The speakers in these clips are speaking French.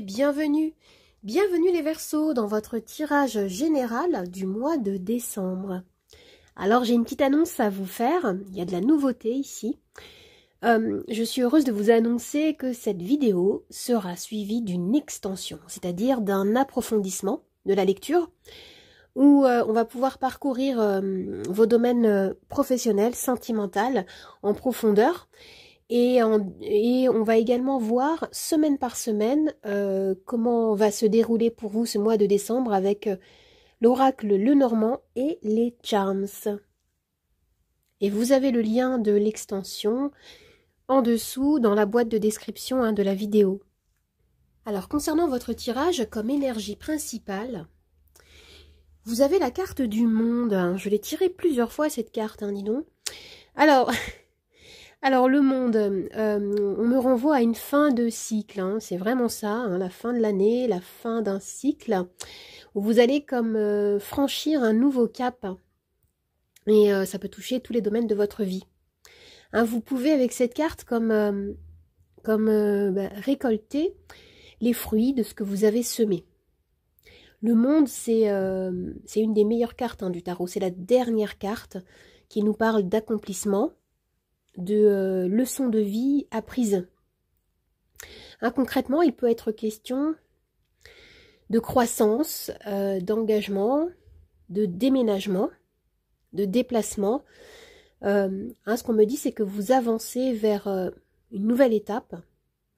bienvenue. Bienvenue les Verseaux dans votre tirage général du mois de décembre. Alors j'ai une petite annonce à vous faire, il y a de la nouveauté ici. Je suis heureuse de vous annoncer que cette vidéo sera suivie d'une extension, c'est-à-dire d'un approfondissement de la lecture, où on va pouvoir parcourir vos domaines professionnels, sentimentaux, en profondeur. Et on va également voir semaine par semaine comment va se dérouler pour vous ce mois de décembre avec l'oracle Lenormand et les charms. Et vous avez le lien de l'extension en dessous dans la boîte de description de la vidéo. Alors concernant votre tirage comme énergie principale, vous avez la carte du monde. Je l'ai tirée plusieurs fois cette carte, dis donc. Alors le monde, on me renvoie à une fin de cycle, c'est vraiment ça, la fin de l'année, la fin d'un cycle, où vous allez comme franchir un nouveau cap, et ça peut toucher tous les domaines de votre vie. Vous pouvez avec cette carte récolter les fruits de ce que vous avez semé. Le monde, c'est une des meilleures cartes du tarot, c'est la dernière carte qui nous parle d'accomplissement, de leçons de vie apprises. Concrètement, il peut être question de croissance, d'engagement, de déménagement, de déplacement. Ce qu'on me dit, c'est que vous avancez vers une nouvelle étape,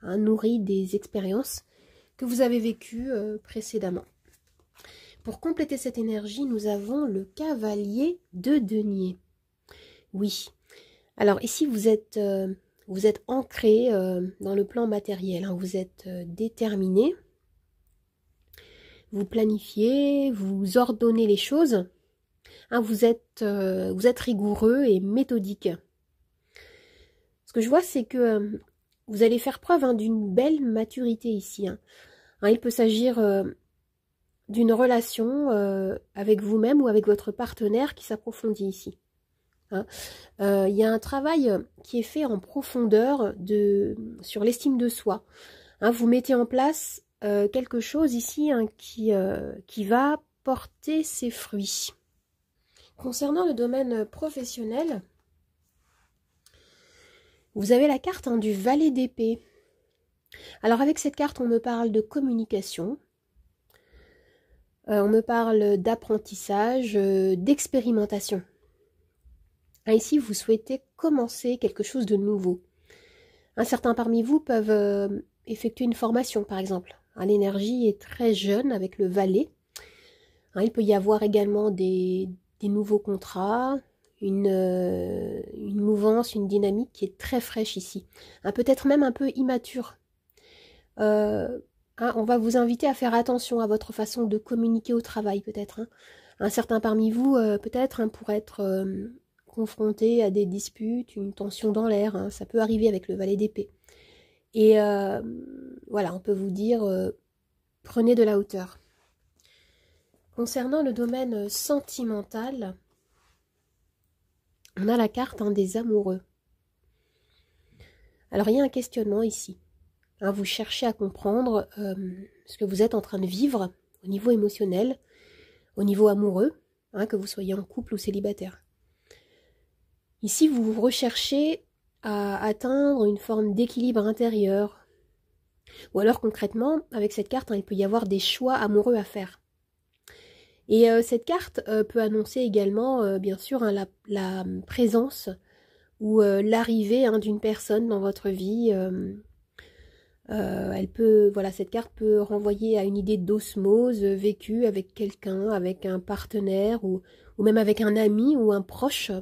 nourrie des expériences que vous avez vécues précédemment. Pour compléter cette énergie, nous avons le cavalier de denier. Oui. Alors ici, vous êtes ancré dans le plan matériel, vous êtes déterminé, vous planifiez, vous ordonnez les choses, vous êtes rigoureux et méthodique. Ce que je vois, c'est que vous allez faire preuve d'une belle maturité ici. Il peut s'agir d'une relation avec vous-même ou avec votre partenaire qui s'approfondit ici. Il y a un travail qui est fait en profondeur sur l'estime de soi. Vous mettez en place quelque chose ici qui va porter ses fruits. Concernant le domaine professionnel, vous avez la carte du valet d'épée. Alors avec cette carte, on me parle de communication, on me parle d'apprentissage, d'expérimentation. Ici, vous souhaitez commencer quelque chose de nouveau. Certains parmi vous peuvent effectuer une formation, par exemple. L'énergie est très jeune avec le valet. Il peut y avoir également des nouveaux contrats, une mouvance, une dynamique qui est très fraîche ici. Peut-être même un peu immature. On va vous inviter à faire attention à votre façon de communiquer au travail, peut-être. Certains parmi vous, peut-être, pourraient être confronté à des disputes, une tension dans l'air, ça peut arriver avec le valet d'épée. Et voilà, on peut vous dire, prenez de la hauteur. Concernant le domaine sentimental, on a la carte des amoureux. Alors il y a un questionnement ici. Vous cherchez à comprendre ce que vous êtes en train de vivre au niveau émotionnel, au niveau amoureux, que vous soyez en couple ou célibataire. Ici, vous recherchez à atteindre une forme d'équilibre intérieur. Ou alors, concrètement, avec cette carte, il peut y avoir des choix amoureux à faire. Et cette carte peut annoncer également, bien sûr, la présence ou l'arrivée d'une personne dans votre vie. Cette carte peut renvoyer à une idée d'osmose vécue avec quelqu'un, avec un partenaire ou même avec un ami ou un proche.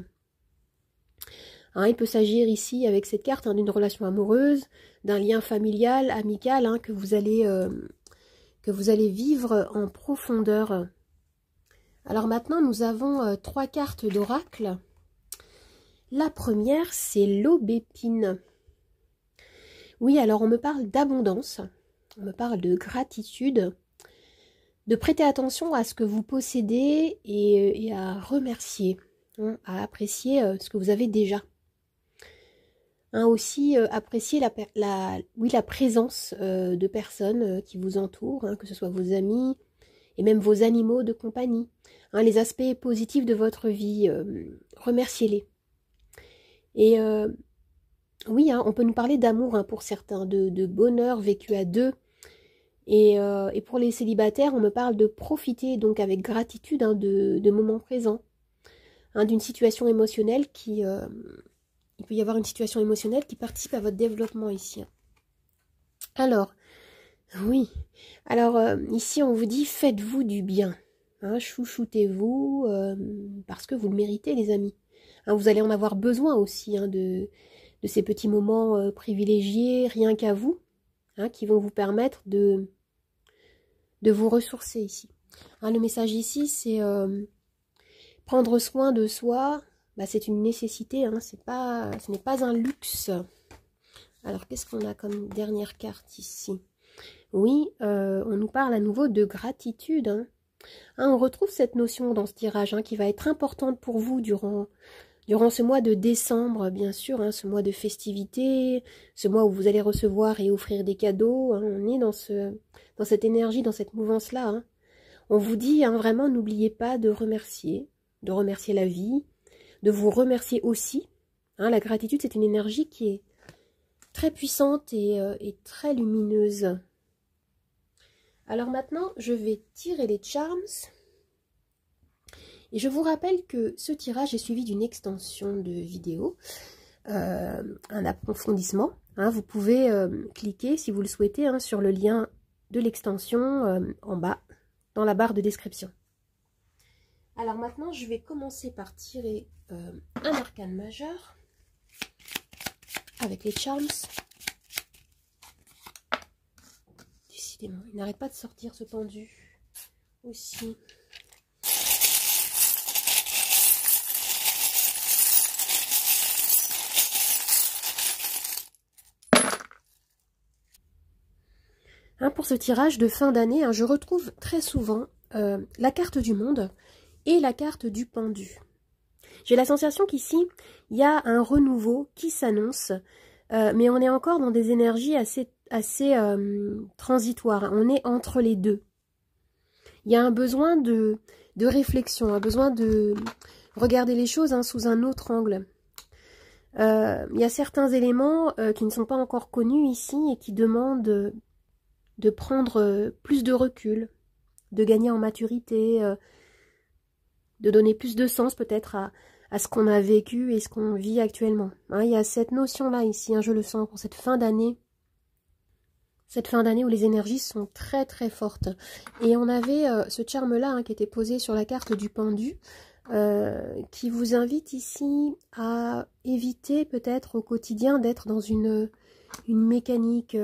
Il peut s'agir ici, avec cette carte, d'une relation amoureuse, d'un lien familial, amical, que vous allez vivre en profondeur. Alors maintenant, nous avons 3 cartes d'oracle. La première, c'est l'aubépine. Oui, alors on me parle d'abondance, on me parle de gratitude, de prêter attention à ce que vous possédez et à remercier, à apprécier ce que vous avez déjà. Aussi, apprécier la présence de personnes qui vous entourent, hein, que ce soit vos amis et même vos animaux de compagnie. Hein, les aspects positifs de votre vie, remerciez-les. Et oui, hein, on peut nous parler d'amour, hein, pour certains, de bonheur vécu à deux. Et pour les célibataires, on me parle de profiter donc avec gratitude, hein, de moments présents, hein, d'une situation émotionnelle qui... il peut y avoir une situation émotionnelle qui participe à votre développement ici. Alors, oui. Alors, ici, on vous dit, faites-vous du bien. Hein, chouchoutez-vous, parce que vous le méritez, les amis. Hein, vous allez en avoir besoin aussi, hein, de ces petits moments privilégiés, rien qu'à vous, hein, qui vont vous permettre de vous ressourcer ici. Hein, le message ici, c'est prendre soin de soi. Bah, c'est une nécessité, hein, ce n'est pas un luxe. Alors, qu'est-ce qu'on a comme dernière carte ici? Oui, on nous parle à nouveau de gratitude. Hein. Hein, on retrouve cette notion dans ce tirage, hein, qui va être importante pour vous durant ce mois de décembre, bien sûr, hein, ce mois de festivité, ce mois où vous allez recevoir et offrir des cadeaux. Hein, on est dans cette énergie, dans cette mouvance-là. Hein. On vous dit, hein, vraiment, n'oubliez pas de remercier la vie, de vous remercier aussi. Hein, la gratitude, c'est une énergie qui est très puissante et très lumineuse. Alors maintenant, je vais tirer les charms. Et je vous rappelle que ce tirage est suivi d'une extension de vidéo, un approfondissement. Hein, vous pouvez cliquer, si vous le souhaitez, hein, sur le lien de l'extension en bas, dans la barre de description. Alors maintenant, je vais commencer par tirer un arcane majeur avec les charms. Décidément, il n'arrête pas de sortir ce pendu aussi. Hein, pour ce tirage de fin d'année, hein, je retrouve très souvent la carte du monde et la carte du pendu. J'ai la sensation qu'ici, il y a un renouveau qui s'annonce, mais on est encore dans des énergies assez transitoires. On est entre les deux. Il y a un besoin de réflexion, un besoin de regarder les choses, hein, sous un autre angle. Il y a certains éléments qui ne sont pas encore connus ici et qui demandent de prendre plus de recul, de gagner en maturité, de donner plus de sens peut-être à ce qu'on a vécu et ce qu'on vit actuellement. Hein, il y a cette notion-là ici, hein, je le sens, pour cette fin d'année où les énergies sont très très fortes. Et on avait ce charme-là, hein, qui était posé sur la carte du pendu, qui vous invite ici à éviter peut-être au quotidien d'être dans une mécanique...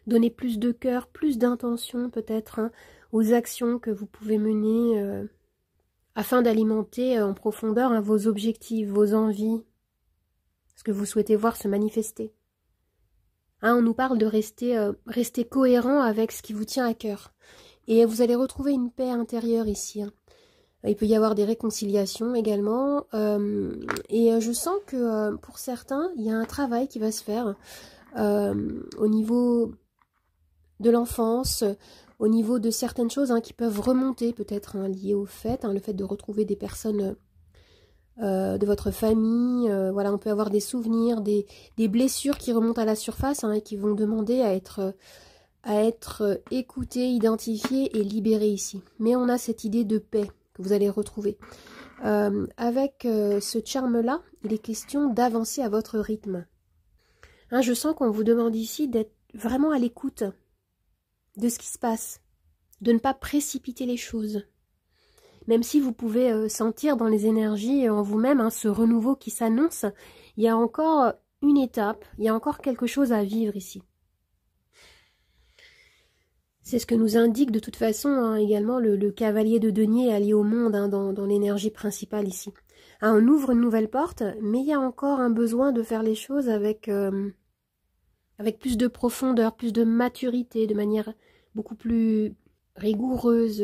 donner plus de cœur, plus d'intention peut-être, hein, aux actions que vous pouvez mener afin d'alimenter en profondeur, hein, vos objectifs, vos envies, ce que vous souhaitez voir se manifester. Hein, on nous parle de rester cohérent avec ce qui vous tient à cœur. Et vous allez retrouver une paix intérieure ici. Hein. Il peut y avoir des réconciliations également. Et je sens que pour certains, il y a un travail qui va se faire au niveau de l'enfance, au niveau de certaines choses, hein, qui peuvent remonter peut-être, hein, liées au fait, hein, le fait de retrouver des personnes de votre famille. Voilà, on peut avoir des souvenirs, des blessures qui remontent à la surface, hein, et qui vont demander à être écoutées, identifiées et libérées ici. Mais on a cette idée de paix que vous allez retrouver. Avec ce charme-là, il est question d'avancer à votre rythme. Hein, je sens qu'on vous demande ici d'être vraiment à l'écoute de ce qui se passe, de ne pas précipiter les choses. Même si vous pouvez sentir dans les énergies en vous-même, hein, ce renouveau qui s'annonce, il y a encore une étape, il y a encore quelque chose à vivre ici. C'est ce que nous indique de toute façon, hein, également le cavalier de denier allié au monde, hein, dans l'énergie principale ici. Hein, on ouvre une nouvelle porte, mais il y a encore un besoin de faire les choses avec plus de profondeur, plus de maturité, de manière beaucoup plus rigoureuse.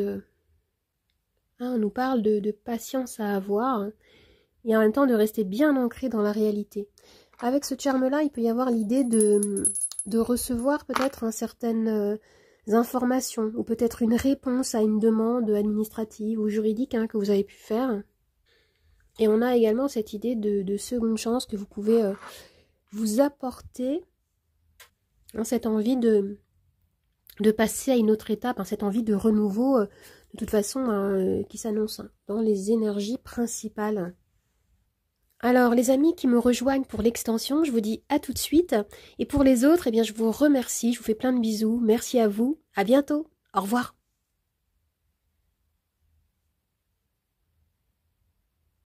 Hein, on nous parle de patience à avoir, hein, et en même temps de rester bien ancré dans la réalité. avec ce charme-là, il peut y avoir l'idée de recevoir peut-être certaines informations ou peut-être une réponse à une demande administrative ou juridique hein, que vous avez pu faire. Et on a également cette idée de seconde chance que vous pouvez vous apporter, hein, cette envie de passer à une autre étape, hein, cette envie de renouveau, de toute façon, hein, qui s'annonce hein, dans les énergies principales. Alors, les amis qui me rejoignent pour l'extension, je vous dis à tout de suite. Et pour les autres, eh bien, je vous remercie, je vous fais plein de bisous. Merci à vous, à bientôt, au revoir.